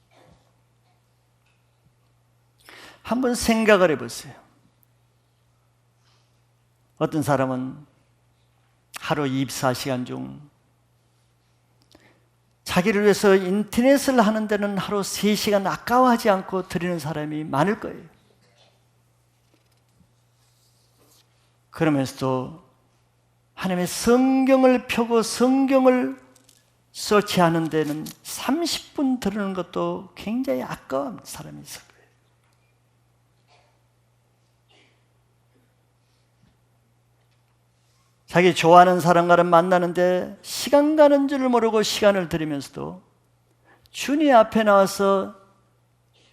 한번 생각을 해보세요. 어떤 사람은 하루 24시간 중 자기를 위해서 인터넷을 하는 데는 하루 3시간 아까워하지 않고 드리는 사람이 많을 거예요. 그러면서도 하나님의 성경을 펴고 성경을 서치하는 데는 30분 들으는 것도 굉장히 아까운 사람이 있을 거예요. 자기 좋아하는 사람과는 만나는데 시간 가는 줄 모르고 시간을 들이면서도 주님 앞에 나와서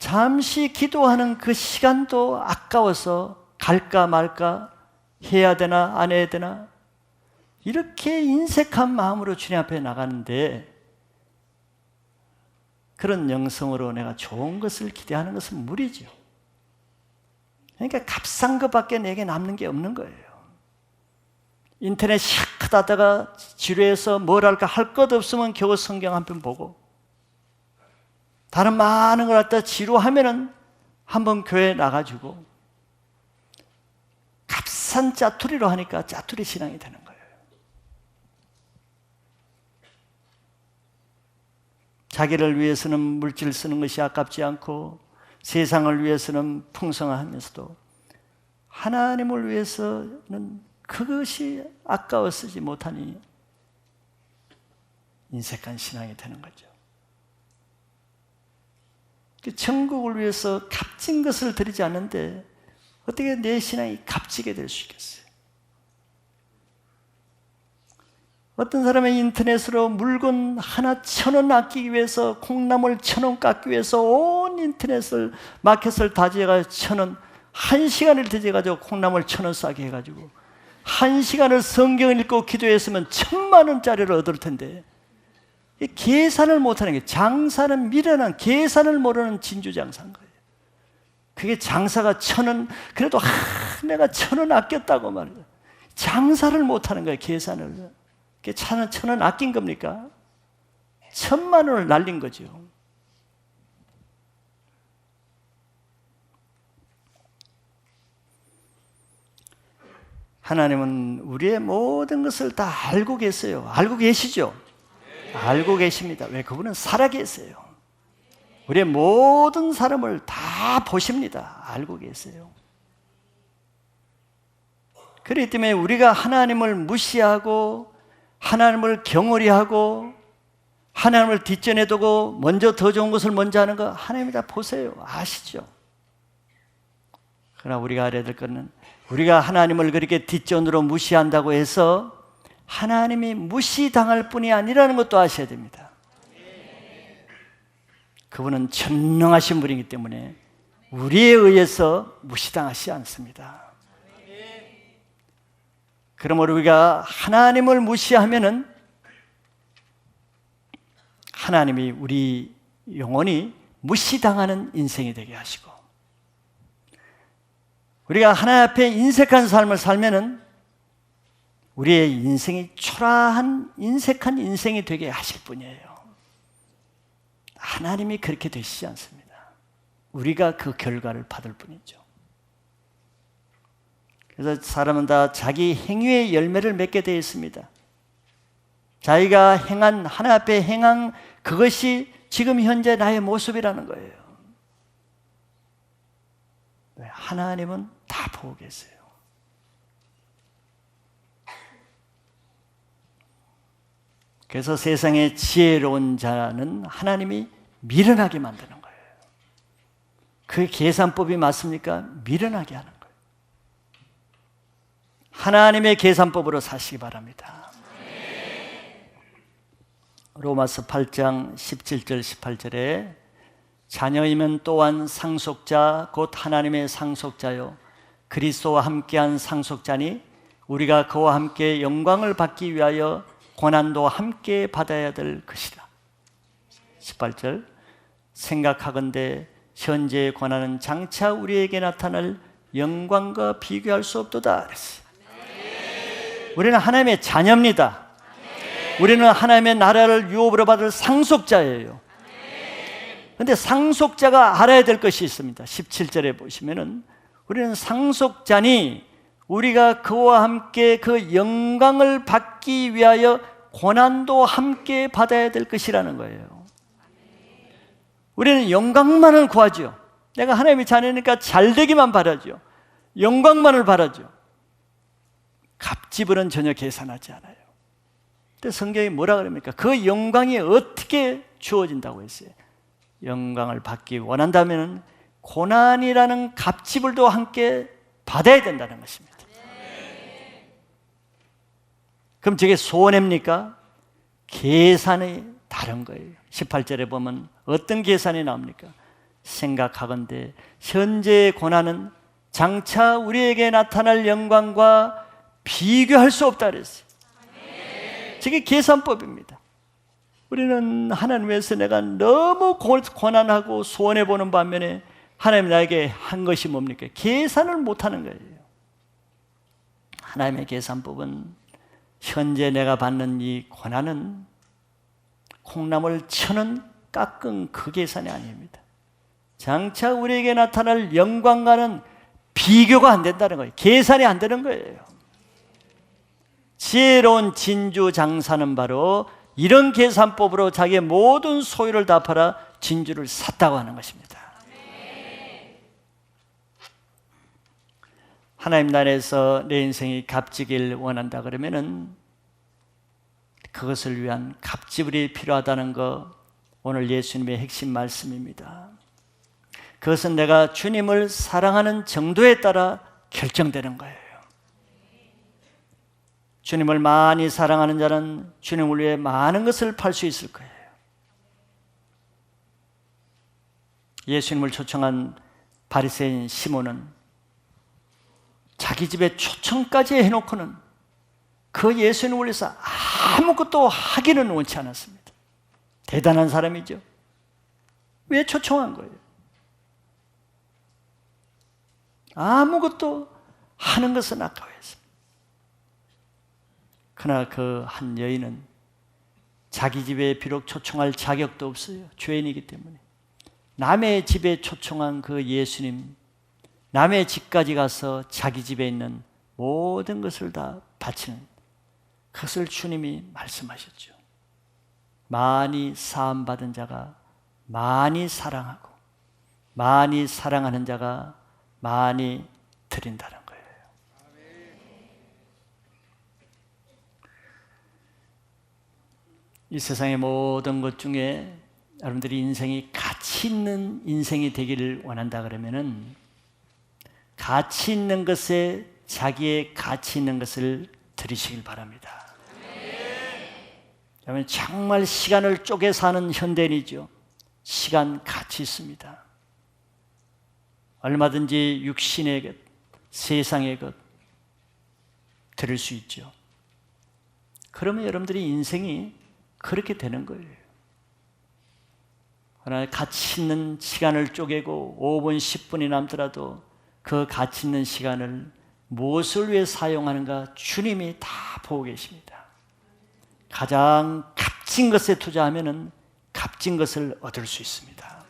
잠시 기도하는 그 시간도 아까워서 갈까 말까, 해야 되나 안 해야 되나, 이렇게 인색한 마음으로 주님 앞에 나가는데, 그런 영성으로 내가 좋은 것을 기대하는 것은 무리죠. 그러니까 값싼 것밖에 내게 남는 게 없는 거예요. 인터넷 샥 하다가 지루해서 뭘 할까 할 것 없으면 겨우 성경 한 편 보고, 다른 많은 걸 갖다 지루하면은 한번 교회 나가지고 값싼 짜투리로 하니까 짜투리 신앙이 되는 거예요. 자기를 위해서는 물질 쓰는 것이 아깝지 않고 세상을 위해서는 풍성하면서도 하나님을 위해서는 그것이 아까워 쓰지 못하니 인색한 신앙이 되는 거죠. 천국을 위해서 값진 것을 드리지 않는데 어떻게 내 신앙이 값지게 될 수 있겠어요? 어떤 사람은 인터넷으로 물건 하나 1,000원 아끼기 위해서, 콩나물 1,000원 깎기 위해서 온 인터넷을, 마켓을 다 지어가지고 1,000원, 1시간을 들여가지고 콩나물 1,000원 싸게 해가지고 1시간을 성경을 읽고 기도했으면 1,000,000원짜리를 얻을 텐데, 계산을 못하는 게, 장사는 미련한, 계산을 모르는 진주장사인 거예요. 그게 장사가 1,000원, 그래도 내가 1,000원 아꼈다고 말이에요. 장사를 못하는 거예요, 계산을. 그게 1,000원 아낀 겁니까? 1,000,000원을 날린 거죠. 하나님은 우리의 모든 것을 다 알고 계세요. 알고 계시죠? 알고 계십니다. 왜? 그분은 살아계세요. 우리의 모든 사람을 다 보십니다. 알고 계세요. 그렇기 때문에 우리가 하나님을 무시하고 하나님을 경홀히 하고 하나님을 뒷전에 두고 먼저 더 좋은 것을 먼저 하는 거, 하나님이 다 보세요. 아시죠? 그러나 우리가 알아야 될 것은, 우리가 하나님을 그렇게 뒷전으로 무시한다고 해서 하나님이 무시당할 뿐이 아니라는 것도 아셔야 됩니다. 그분은 전능하신 분이기 때문에 우리에 의해서 무시당하지 않습니다. 그러므로 우리가 하나님을 무시하면은 하나님이 우리 영혼이 무시당하는 인생이 되게 하시고, 우리가 하나님 앞에 인색한 삶을 살면은 우리의 인생이 초라한 인색한 인생이 되게 하실 분이에요. 하나님이 그렇게 되시지 않습니다. 우리가 그 결과를 받을 뿐이죠. 그래서 사람은 다 자기 행위의 열매를 맺게 되어 있습니다. 자기가 행한, 하나님 앞에 행한 그것이 지금 현재 나의 모습이라는 거예요. 하나님은 다 보고 계세요. 그래서 세상의 지혜로운 자는 하나님이 미련하게 만드는 거예요. 그 계산법이 맞습니까? 미련하게 하는 거예요. 하나님의 계산법으로 사시기 바랍니다. 로마서 8장 17절 18절에 자녀이면 또한 상속자 곧 하나님의 상속자요 그리스도와 함께한 상속자니 우리가 그와 함께 영광을 받기 위하여 고난도 함께 받아야 될 것이다. 18절 생각하건대 현재의 고난은 장차 우리에게 나타날 영광과 비교할 수 없도다 그랬어요. 우리는 하나님의 자녀입니다. 우리는 하나님의 나라를 유업으로 받을 상속자예요. 그런데 상속자가 알아야 될 것이 있습니다. 17절에 보시면은 우리는 상속자니 우리가 그와 함께 그 영광을 받기 위하여 고난도 함께 받아야 될 것이라는 거예요. 우리는 영광만을 구하죠. 내가 하나님의 자녀니까 잘되기만 바라죠. 영광만을 바라죠. 값지불은 전혀 계산하지 않아요. 근데 성경이 뭐라 그럽니까? 그 영광이 어떻게 주어진다고 했어요? 영광을 받기 원한다면 고난이라는 값지불도 함께 받아야 된다는 것입니다. 그럼 저게 손해입니까? 계산이 다른 거예요. 18절에 보면 어떤 계산이 나옵니까? 생각하건대 현재의 고난은 장차 우리에게 나타날 영광과 비교할 수 없다 그랬어요. 저게 계산법입니다. 우리는 하나님 위해서 내가 너무 고난하고 손해보는 반면에 하나님이 나에게 한 것이 뭡니까? 계산을 못하는 거예요. 하나님의 계산법은 현재 내가 받는 이 고난은 콩나물 1,000원 깎은 그 계산이 아닙니다. 장차 우리에게 나타날 영광과는 비교가 안 된다는 거예요. 계산이 안 되는 거예요. 지혜로운 진주 장사는 바로 이런 계산법으로 자기의 모든 소유를 다 팔아 진주를 샀다고 하는 것입니다. 하나님 나라에서 내 인생이 값지길 원한다 그러면은 그것을 위한 갑질이 필요하다는 거 오늘 예수님의 핵심 말씀입니다. 그것은 내가 주님을 사랑하는 정도에 따라 결정되는 거예요. 주님을 많이 사랑하는 자는 주님을 위해 많은 것을 팔 수 있을 거예요. 예수님을 초청한 바리새인 시몬은 자기 집에 초청까지 해놓고는 그 예수님을 위해서 아무것도 하기는 원치 않았습니다. 대단한 사람이죠. 왜 초청한 거예요? 아무것도 하는 것은 아까워했습니다. 그러나 그 한 여인은 자기 집에 비록 초청할 자격도 없어요. 죄인이기 때문에. 남의 집에 초청한 그 예수님, 남의 집까지 가서 자기 집에 있는 모든 것을 다 바치는, 그것을 주님이 말씀하셨죠. 많이 사함받은 자가 많이 사랑하고, 많이 사랑하는 자가 많이 드린다는 거예요. 이 세상의 모든 것 중에 여러분들이 인생이 가치 있는 인생이 되기를 원한다 그러면은 가치 있는 것에 자기의 가치 있는 것을 들이시길 바랍니다. 여러분 정말 시간을 쪼개 사는 현대인이죠. 시간 가치 있습니다. 얼마든지 육신의 것, 세상의 것 들을 수 있죠. 그러면 여러분들이 인생이 그렇게 되는 거예요. 그러나 가치 있는 시간을 쪼개고 5분, 10분이 남더라도 그 가치 있는 시간을 무엇을 위해 사용하는가 주님이 다 보고 계십니다. 가장 값진 것에 투자하면 값진 것을 얻을 수 있습니다.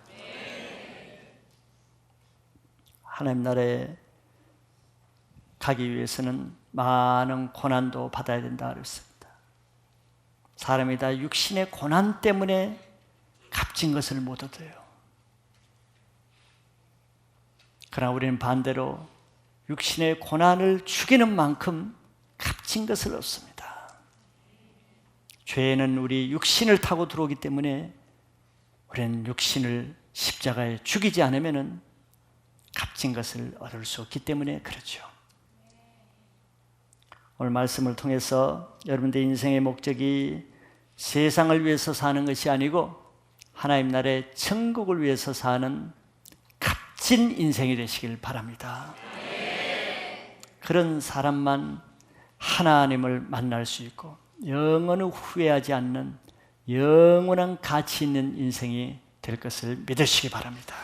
하나님 나라에 가기 위해서는 많은 고난도 받아야 된다 그랬습니다. 사람이 다 육신의 고난 때문에 값진 것을 못 얻어요. 그러나 우리는 반대로 육신의 고난을 죽이는 만큼 값진 것을 얻습니다. 죄는 우리 육신을 타고 들어오기 때문에 우리는 육신을 십자가에 죽이지 않으면 값진 것을 얻을 수 없기 때문에 그렇죠. 오늘 말씀을 통해서 여러분들 인생의 목적이 세상을 위해서 사는 것이 아니고 하나님 나라의 천국을 위해서 사는 값진 인생이 되시길 바랍니다. 그런 사람만 하나님을 만날 수 있고 영원히 후회하지 않는 영원한 가치 있는 인생이 될 것을 믿으시기 바랍니다.